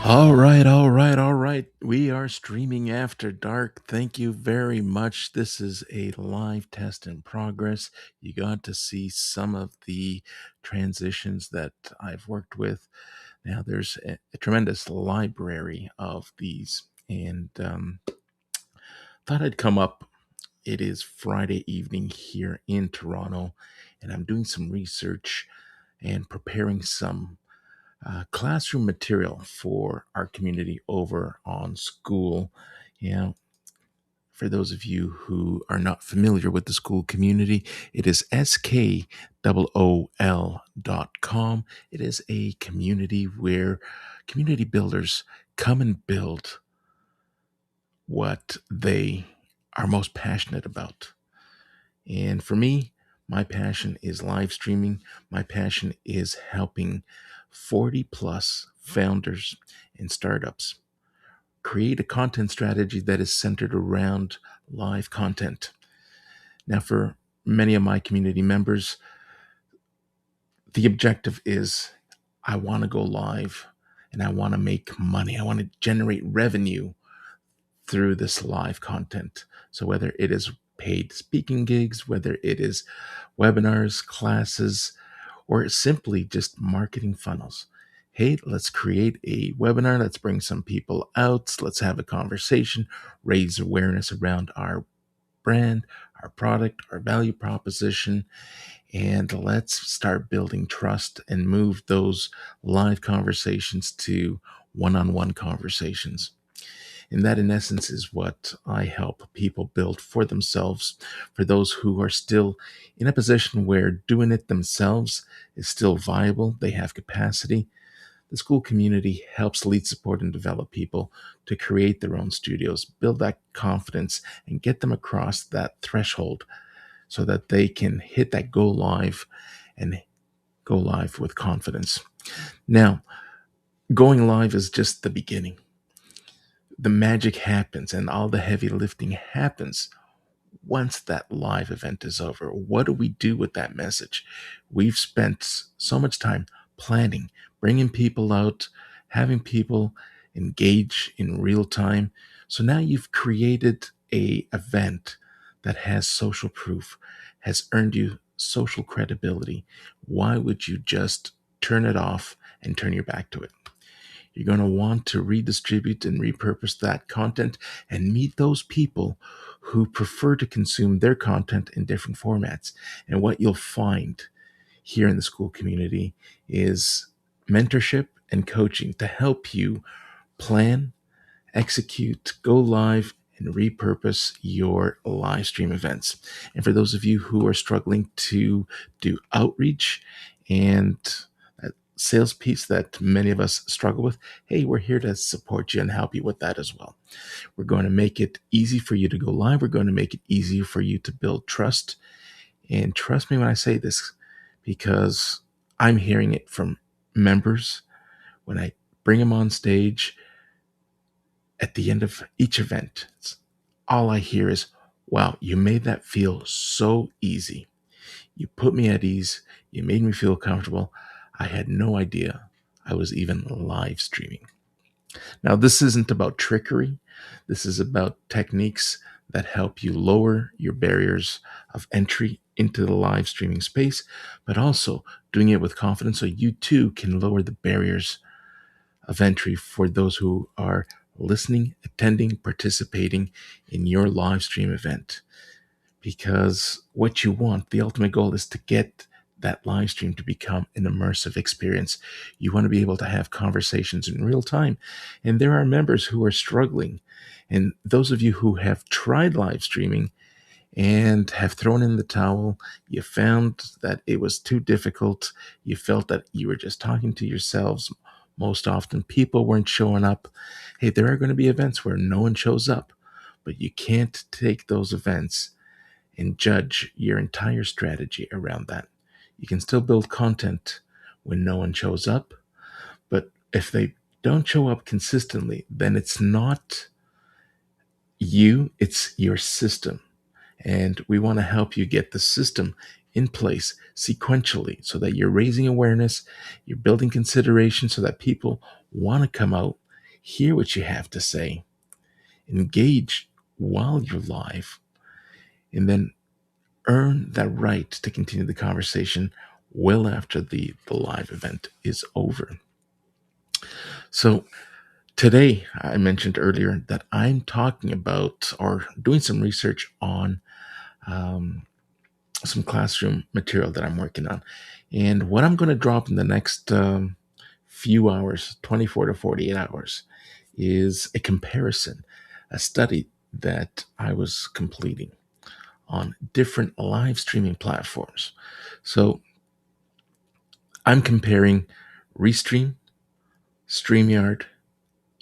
All right. We are streaming after dark. Thank you very much. This is a live test in progress. You got to see some of the transitions that I've worked with. Now, there's a tremendous library of these, and thought I'd come up. It is Friday evening here in Toronto, and I'm doing some research and preparing some classroom material for our community over on School. You know, for those of you who are not familiar with the School community, it is skool.com. It is a community where community builders come and build what they are most passionate about. And for me, my passion is live streaming. My passion is helping 40 plus founders and startups create a content strategy that is centered around live content. Now, for many of my community members, the objective is I want to go live and I want to make money. I want to generate revenue through this live content. So, whether it is paid speaking gigs, whether it is webinars, classes, or simply just marketing funnels. Hey, let's create a webinar. Let's bring some people out. Let's have a conversation, raise awareness around our brand, our product, our value proposition, and let's start building trust and move those live conversations to one on one conversations. And that, in essence, is what I help people build for themselves. For those who are still in a position where doing it themselves is still viable, they have capacity. The School community helps lead, support, and develop people to create their own studios, build that confidence, and get them across that threshold so that they can hit that go live and go live with confidence. Now, going live is just the beginning. The magic happens and all the heavy lifting happens once that live event is over. What do we do with that message? We've spent so much time planning, bringing people out, having people engage in real time. So now you've created a event that has social proof, has earned you social credibility. Why would you just turn it off and turn your back to it? You're going to want to redistribute and repurpose that content and meet those people who prefer to consume their content in different formats. And what you'll find here in the School community is mentorship and coaching to help you plan, execute, go live, and repurpose your live stream events. And for those of you who are struggling to do outreach and sales piece that many of us struggle with, hey, we're here to support you and help you with that as well. We're going to make it easy for you to go live. We're going to make it easier for you to build trust. And trust me when I say this, because I'm hearing it from members when I bring them on stage at the end of each event. All I hear is, wow, you made that feel so easy. You put me at ease. You made me feel comfortable. I had no idea I was even live streaming. Now, this isn't about trickery. This is about techniques that help you lower your barriers of entry into the live streaming space, but also doing it with confidence so you too can lower the barriers of entry for those who are listening, attending, participating in your live stream event. Because what you want, the ultimate goal is to get that live stream to become an immersive experience. You want to be able to have conversations in real time. And there are members who are struggling. And those of you who have tried live streaming and have thrown in the towel, you found that it was too difficult. You felt that you were just talking to yourselves. Most often, people weren't showing up. Hey, there are going to be events where no one shows up, but you can't take those events and judge your entire strategy around that. You can still build content when no one shows up, but if they don't show up consistently, then it's not you, it's your system. And we want to help you get the system in place sequentially so that you're raising awareness, you're building consideration so that people want to come out hear what you have to say, engage while you're live, and then earn that right to continue the conversation well after the live event is over. So today, I mentioned earlier that I'm talking about or doing some research on um, some classroom material that I'm working on. And what I'm going to drop in the next few hours, 24 to 48 hours, is a comparison, a study that I was completing on different live streaming platforms. So I'm comparing Restream, StreamYard,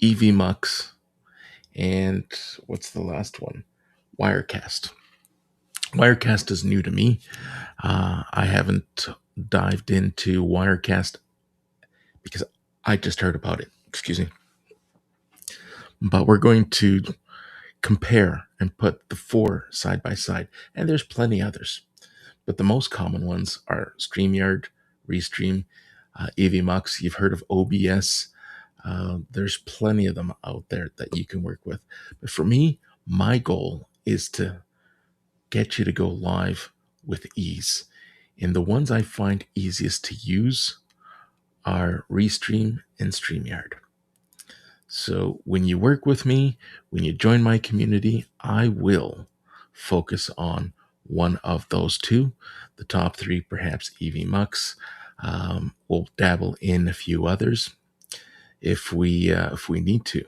EVMux, and what's the last one? Wirecast. Wirecast is new to me. I haven't dived into Wirecast because I just heard about it. Excuse me. But we're going to compare and put the four side by side. And there's plenty others. But the most common ones are StreamYard, Restream, EVMux. You've heard of OBS. There's plenty of them out there that you can work with. But for me, my goal is to get you to go live with ease. And the ones I find easiest to use are Restream and StreamYard. So when you work with me, when you join my community, I will focus on one of those two. The top three, perhaps EVMux. We'll dabble in a few others if we need to.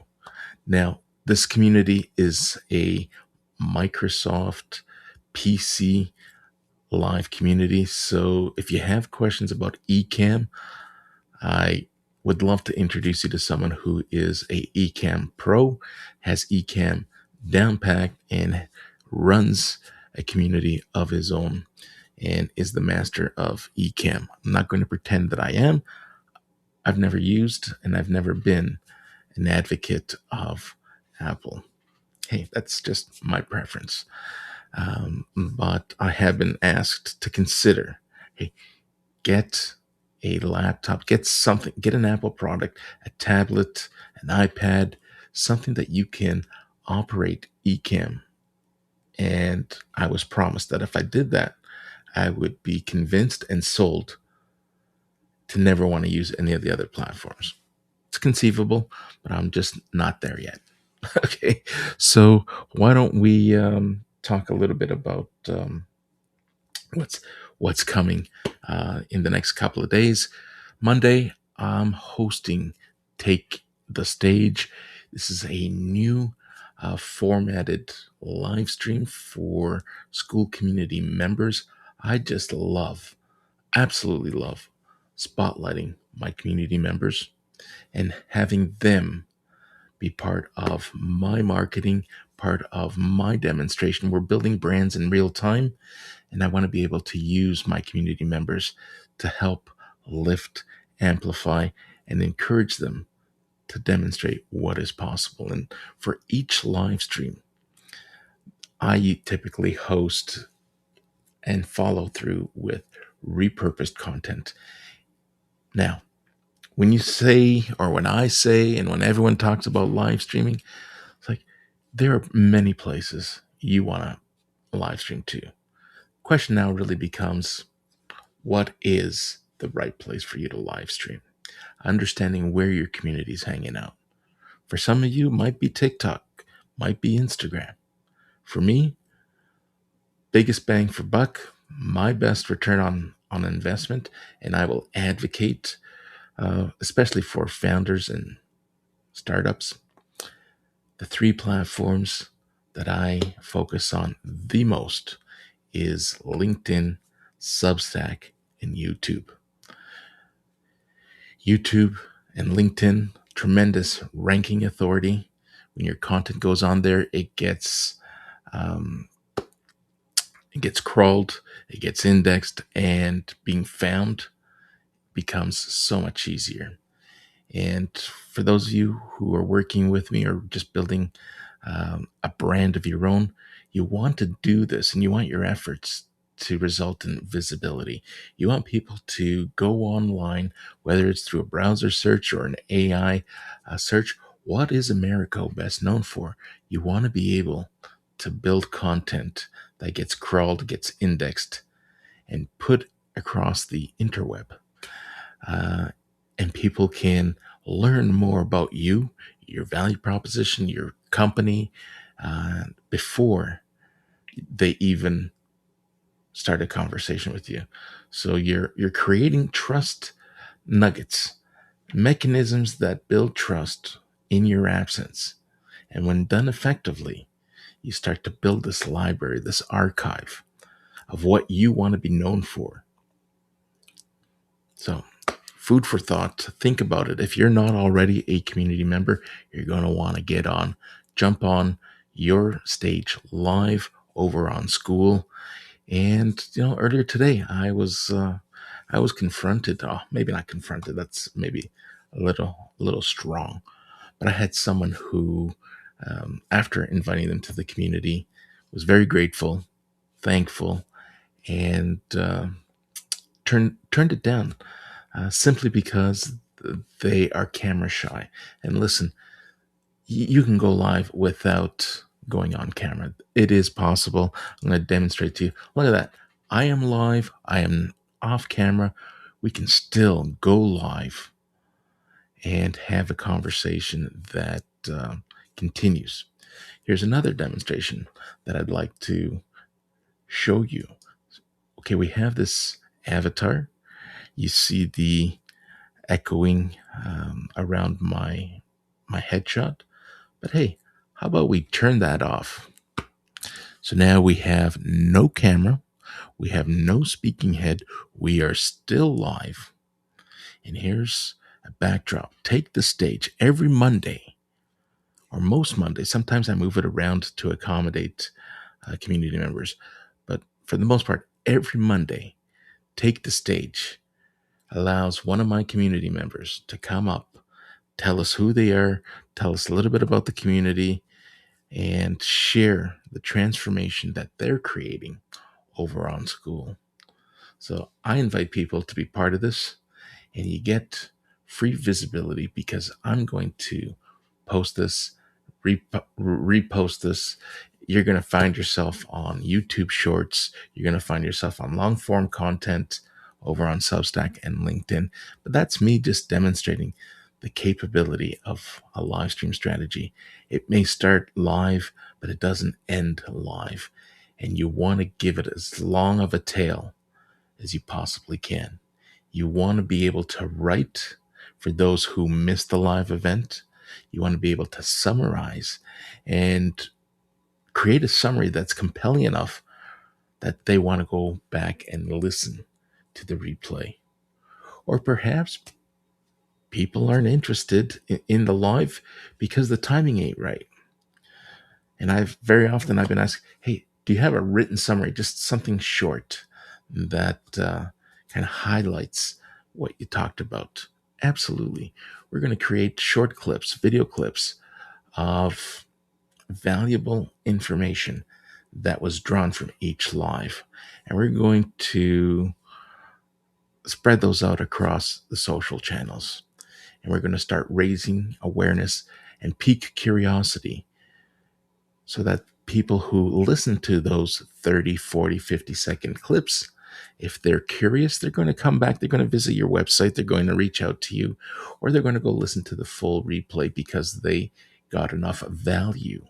Now, this community is a Microsoft PC live community. So if you have questions about Ecamm, I would love to introduce you to someone who is a Ecamm pro, has Ecamm down packed, and runs a community of his own and is the master of Ecamm. I'm not going to pretend that I am. I've never used and I've never been an advocate of Apple. Hey, that's just my preference. But I have been asked to consider, hey, get a laptop, get something, get an Apple product, a tablet, an iPad, something that you can operate Ecamm. And I was promised that if I did that, I would be convinced and sold to never want to use any of the other platforms. It's conceivable, but I'm just not there yet. Okay, so why don't we talk a little bit about what's what's coming in the next couple of days. Monday, I'm hosting Take the Stage. This is a new formatted live stream for school community members. I just love, absolutely love, spotlighting my community members and having them be part of my marketing, part of my demonstration. We're building brands in real time, and I want to be able to use my community members to help lift, amplify, and encourage them to demonstrate what is possible. And for each live stream, I typically host and follow through with repurposed content. Now, when you say, or when I say, and when everyone talks about live streaming, it's like there are many places you want to live stream to. Question now really becomes, what is the right place for you to live stream? Understanding where your community is hanging out. For some of you, it might be TikTok, might be Instagram. For me, biggest bang for buck, my best return on investment, and I will advocate, especially for founders and startups, the three platforms that I focus on the most is LinkedIn, Substack, and YouTube. YouTube and LinkedIn, tremendous ranking authority. When your content goes on there, um, it gets crawled, it gets indexed, and being found becomes so much easier. And for those of you who are working with me or just building a brand of your own, you want to do this and you want your efforts to result in visibility. You want people to go online, whether it's through a browser search or an AI search, What is Americo best known for? You want to be able to build content that gets crawled, gets indexed, and put across the interweb. Uh, and people can learn more about you, your value proposition, your company, before they even start a conversation with you. So you're creating trust nuggets, mechanisms that build trust in your absence. And when done effectively, you start to build this library, this archive of what you want to be known for. So, food for thought. Think about it. If you're not already a community member, you're going to want to get on, jump on your stage live over on School. And earlier today, I was confronted. Oh, maybe not confronted. That's maybe a little strong. But I had someone who, after inviting them to the community, was very grateful, thankful, and turned it down, simply because they are camera shy. And listen, you can go live without going on camera. It is possible. I'm going to demonstrate to you. Look at that. I am live. I am off camera. We can still go live and have a conversation that continues. Here's another demonstration that I'd like to show you. Okay, we have this avatar. You see the echoing around my headshot. But hey, how about we turn that off? So now we have no camera, we have no speaking head, we are still live. And here's a backdrop. Take the stage every Monday, or most Mondays. Sometimes I move it around to accommodate community members. But for the most part, every Monday, Take the Stage allows one of my community members to come up, tell us who they are, tell us a little bit about the community, and share the transformation that they're creating over on School. So I invite people to be part of this, and you get free visibility because I'm going to post this, repost this. You're going to find yourself on YouTube Shorts. You're going to find yourself on long form content over on Substack and LinkedIn. But that's me just demonstrating the capability of a live stream strategy. It may start live, but it doesn't end live. And you want to give it as long of a tail as you possibly can. You want to be able to write for those who missed the live event. You want to be able to summarize and create a summary that's compelling enough that they want to go back and listen to the replay. Or perhaps people aren't interested in the live because the timing ain't right. And I've been asked, hey, do you have a written summary, just something short that kind of highlights what you talked about? Absolutely. We're going to create short clips, video clips of valuable information that was drawn from each live. And we're going to spread those out across the social channels. And we're going to start raising awareness and pique curiosity so that people who listen to those 30, 40, 50-second clips, if they're curious, they're going to come back, they're going to visit your website, they're going to reach out to you, or they're going to go listen to the full replay because they got enough value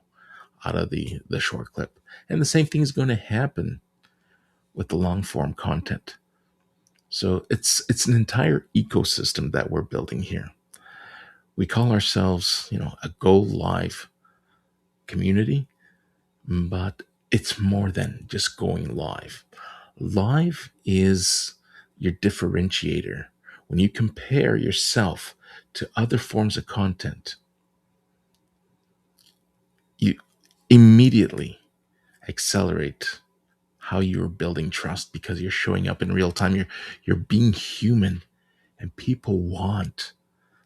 out of the short clip. And the same thing is going to happen with the long form content. So it's an entire ecosystem that we're building here. We call ourselves, a Go Live community, but it's more than just going live. Live is your differentiator. When you compare yourself to other forms of content, you immediately accelerate how you're building trust because you're showing up in real time. You're being human, and people want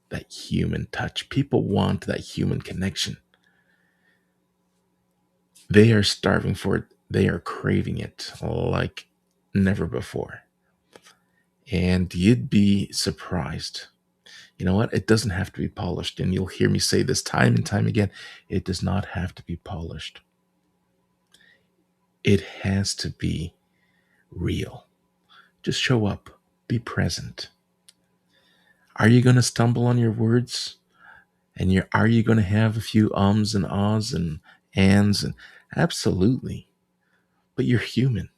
that human touch. People want that human connection. They are starving for it. They are craving it like never before. And you'd be surprised You know what? It doesn't have to be polished. And you'll hear me say this time and time again. It does not have to be polished. It has to be real. Just show up, be present. Are you going to stumble on your words? And are you going to have a few ums and ahs and ands? And absolutely. But you're human.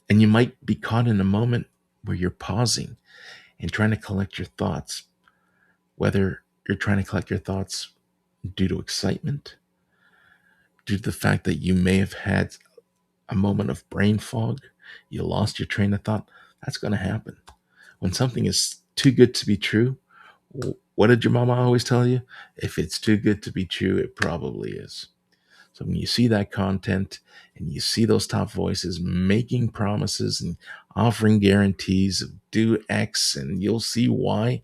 And you might be caught in a moment where you're pausing and trying to collect your thoughts, whether you're trying to collect your thoughts due to excitement, due to the fact that you may have had a moment of brain fog, you lost your train of thought. That's going to happen. When something is too good to be true, what did your mama always tell you? If it's too good to be true, it probably is. So when you see that content and you see those top voices making promises and offering guarantees of do X and you'll see Y,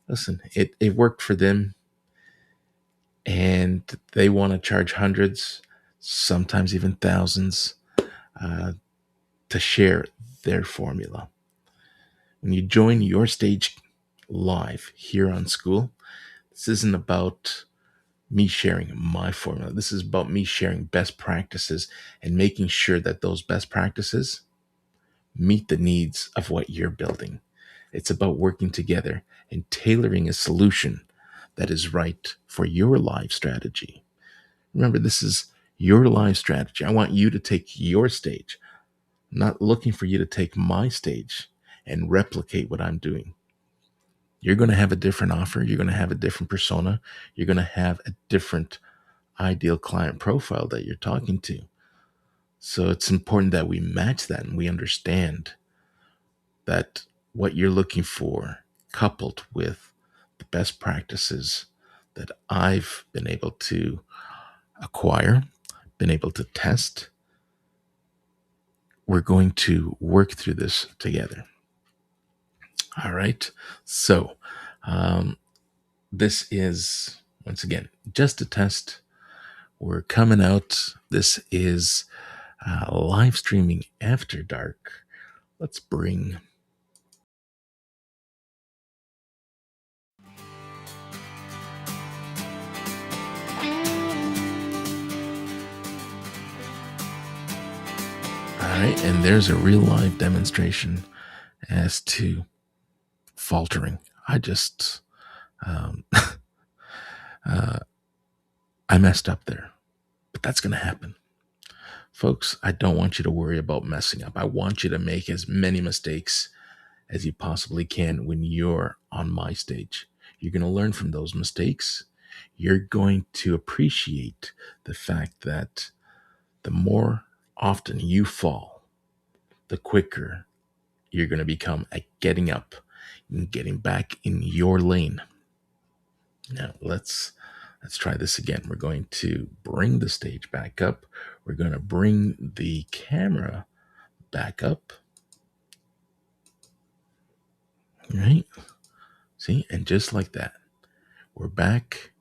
listen, it worked for them and they want to charge hundreds, sometimes even thousands, uh, to share their formula. When you join your stage live here on School, this isn't about me sharing my formula. This is about me sharing best practices and making sure that those best practices meet the needs of what you're building. It's about working together and tailoring a solution that is right for your live strategy. Remember, this is your live strategy. I want you to take your stage. I'm not looking for you to take my stage and replicate what I'm doing. You're going to have a different offer. You're going to have a different persona. You're going to have a different ideal client profile that you're talking to. So it's important that we match that and we understand that what you're looking for, coupled with the best practices that I've been able to acquire, been able to test, we're going to work through this together. All right. So, um, this is, once again, just a test. We're coming out. This is live streaming after dark. Let's bring. All right. And there's a real live demonstration as to faltering. I just, um, I messed up there, but that's going to happen. Folks, I don't want you to worry about messing up. I want you to make as many mistakes as you possibly can when you're on my stage. You're going to learn from those mistakes. You're going to appreciate the fact that the more often you fall, the quicker you're going to become at getting up and getting back in your lane. Now let's try this again. We're going to bring the stage back up. We're going to bring the camera back up. Right? See? And just like that, we're back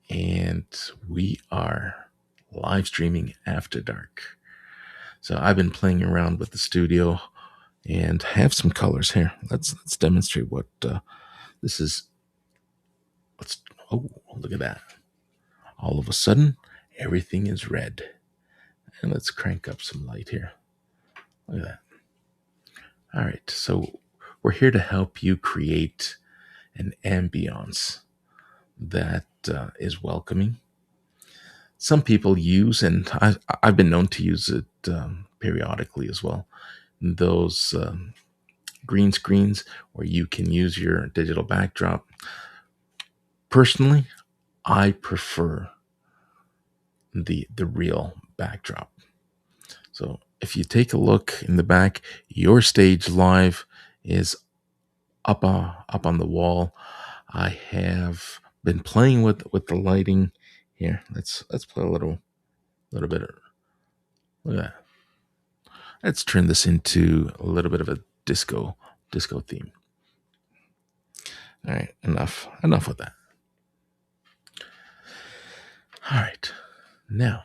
and we are live streaming after dark. So I've been playing around with the studio and have some colors here. Let's demonstrate what this is. Let's Oh, look at that. All of a sudden, everything is red. And let's crank up some light here. Look at that. All right, so we're here to help you create an ambiance that is welcoming. Some people use, and I've been known to use it periodically as well, those green screens where you can use your digital backdrop. Personally, I prefer the real backdrop. So if you take a look in the back, your stage live is up on the wall. I have been playing with the lighting here. Let's play a little bit. Look at that. Let's turn this into a little bit of a disco theme. All right, enough with that. All right, now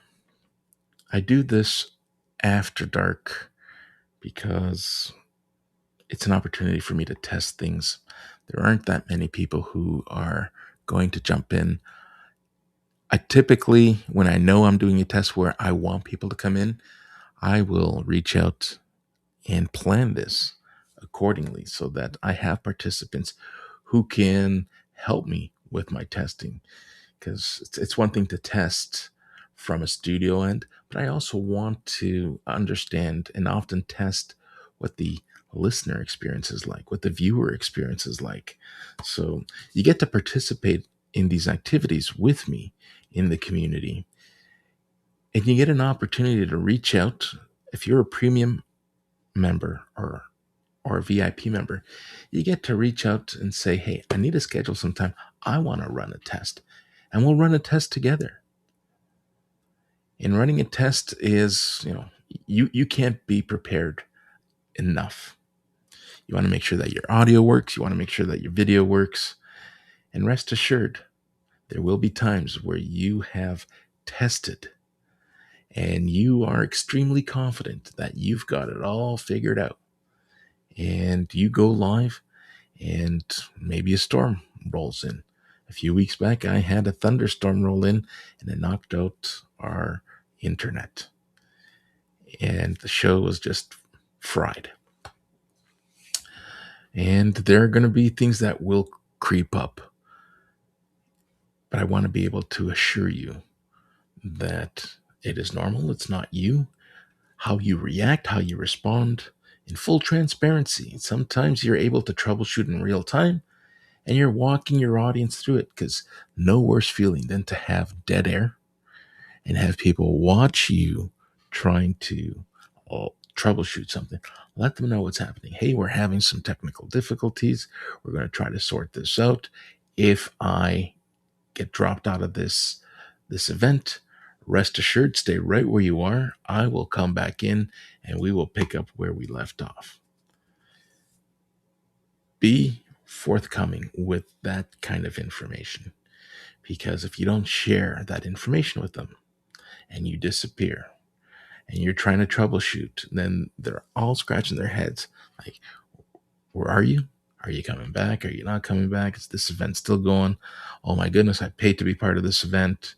I do this after dark because it's an opportunity for me to test things. There aren't that many people who are going to jump in. I typically, when I know I'm doing a test where I want people to come in, I will reach out and plan this accordingly so that I have participants who can help me with my testing. Because it's one thing to test from a studio end, but I also want to understand and often test what the listener experience is like, what the viewer experience is like. So you get to participate in these activities with me in the community, and you get an opportunity to reach out. If you're a premium member or a VIP member, you get to reach out and say, "Hey, I need to schedule some time. I want to run a test." And we'll run a test together. And running a test is, you can't be prepared enough. You want to make sure that your audio works, you want to make sure that your video works, and rest assured, there will be times where you have tested and you are extremely confident that you've got it all figured out. And you go live and maybe a storm rolls in. A few weeks back, I had a thunderstorm roll in and it knocked out our internet. And the show was just fried. And there are going to be things that will creep up. But I want to be able to assure you that it is normal. It's not you. How you react, how you respond in full transparency. Sometimes you're able to troubleshoot in real time and you're walking your audience through it, because no worse feeling than to have dead air and have people watch you trying to troubleshoot something. Let them know what's happening. Hey, we're having some technical difficulties. We're going to try to sort this out. If I get dropped out of this event, rest assured, stay right where you are. I will come back in and we will pick up where we left off. Be forthcoming with that kind of information, because if you don't share that information with them and you disappear and you're trying to troubleshoot, then they're all scratching their heads like, where are you? Are you coming back? Are you not coming back? Is this event still going? Oh my goodness, I paid to be part of this event.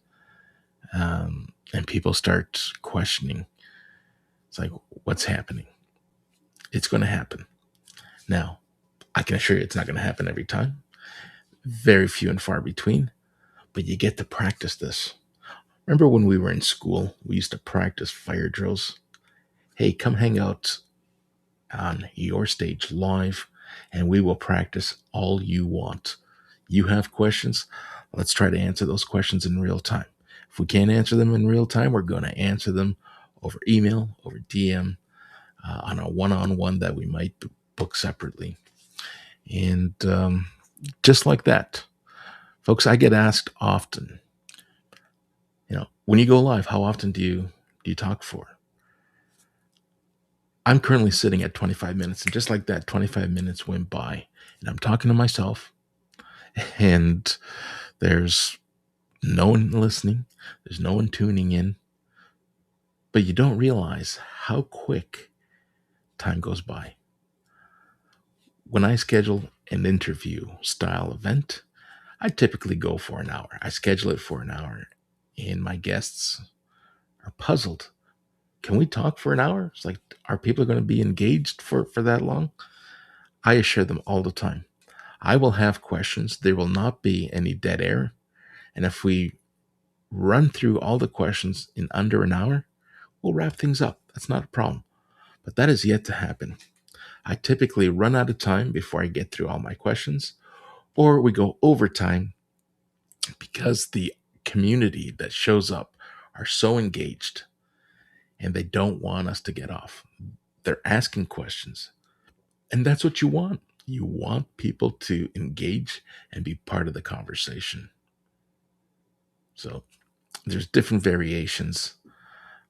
And people start questioning. It's like, what's happening? It's going to happen. Now, I can assure you it's not going to happen every time. Very few and far between, but you get to practice this. Remember when we were in school, we used to practice fire drills? Hey, come hang out on your stage live and we will practice all you want. You have questions, let's try to answer those questions in real time. If we can't answer them in real time, we're going to answer them over email, over DM, on a one-on-one that we might book separately. And just like that, folks, I get asked often, when you go live, how often do you talk for? I'm currently sitting at 25 minutes, and just like that, 25 minutes went by, and I'm talking to myself, and there's no one listening, there's no one tuning in, but you don't realize how quick time goes by. When I schedule an interview style event, I typically go for an hour. I schedule it for an hour, and my guests are puzzled. Can we talk for an hour? It's like, are people going to be engaged for that long? I assure them all the time, I will have questions. There will not be any dead air. And if we run through all the questions in under an hour, we'll wrap things up. That's not a problem. But that is yet to happen. I typically run out of time before I get through all my questions, or we go overtime because the community that shows up are so engaged and they don't want us to get off. They're asking questions. And that's what you want. You want people to engage and be part of the conversation. So there's different variations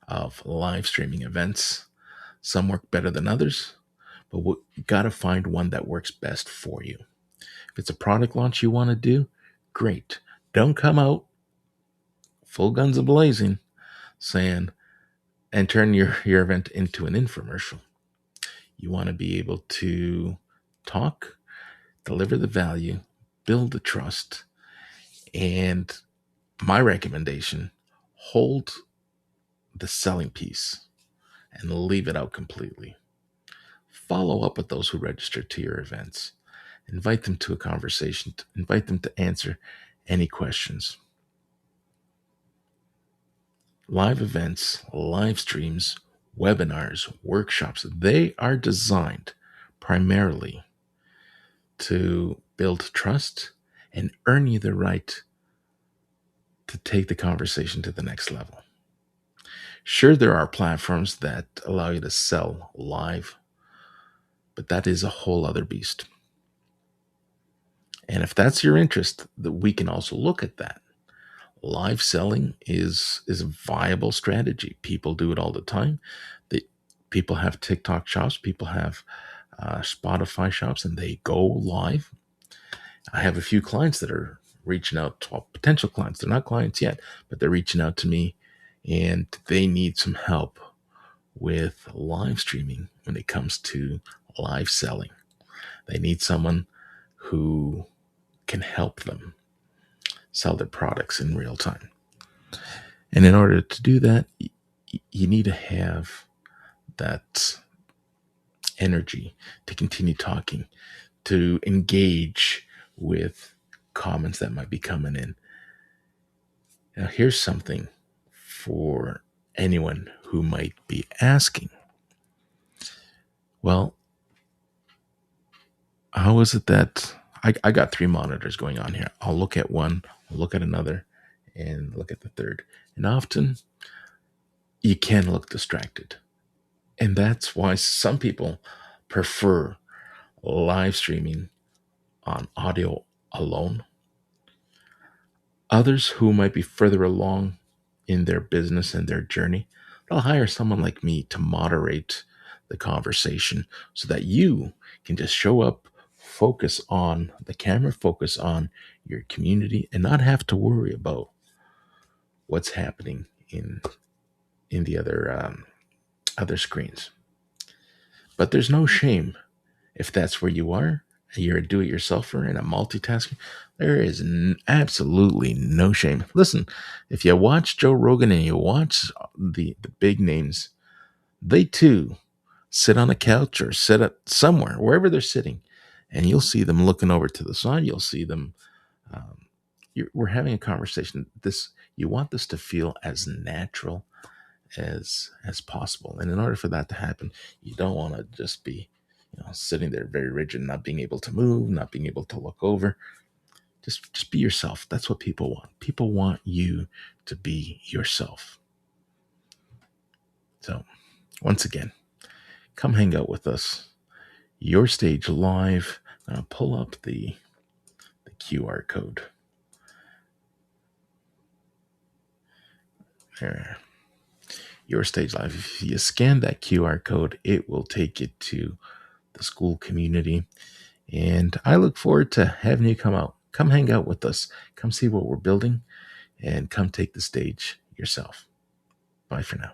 of live streaming events. Some work better than others, but we got to find one that works best for you. If it's a product launch you want to do, great. Don't come out full guns a-blazing saying, and turn your event into an infomercial. You want to be able to talk, deliver the value, build the trust, and my recommendation, hold the selling piece and leave it out completely. Follow up with those who register to your events. Invite them to a conversation, invite them to answer any questions. Live events, live streams, webinars, workshops, they are designed primarily to build trust and earn you the right to take the conversation to the next level. Sure, there are platforms that allow you to sell live, but that is a whole other beast. And if that's your interest, that we can also look at that. Live selling is a viable strategy. People do it all the time. They, People have TikTok shops, people have Spotify shops, and they go live. I have a few clients that are reaching out to potential clients. They're not clients yet, but they're reaching out to me, and they need some help with live streaming when it comes to live selling. They need someone who can help them sell their products in real time. And in order to do that, you need to have that energy to continue talking, to engage with comments that might be coming in. Now, here's something for anyone who might be asking. Well, how is it that I got three monitors going on here? I'll look at one, I'll look at another, and look at the third. And often you can look distracted. And that's why some people prefer live streaming on audio alone. Others who might be further along in their business and their journey, they'll hire someone like me to moderate the conversation so that you can just show up, focus on the camera, focus on your community, and not have to worry about what's happening in the other screens. But there's no shame if that's where you are. You're a do-it-yourselfer and a multitasker. There is absolutely no shame. Listen, if you watch Joe Rogan and you watch the big names, they too sit on a couch or sit at somewhere, wherever they're sitting, and you'll see them looking over to the side. You'll see them. Um, we're having a conversation. This you want this to feel as natural as possible, and in order for that to happen, you don't want to just be, sitting there very rigid, not being able to move, not being able to look over. Just be yourself. That's what people want. People want you to be yourself. So, once again, come hang out with us. Your Stage Live. I'm gonna pull up the QR code. There. Your Stage Live. If you scan that QR code, it will take you to the school community. And I look forward to having you come out. Come hang out with us. Come see what we're building and come take the stage yourself. Bye for now.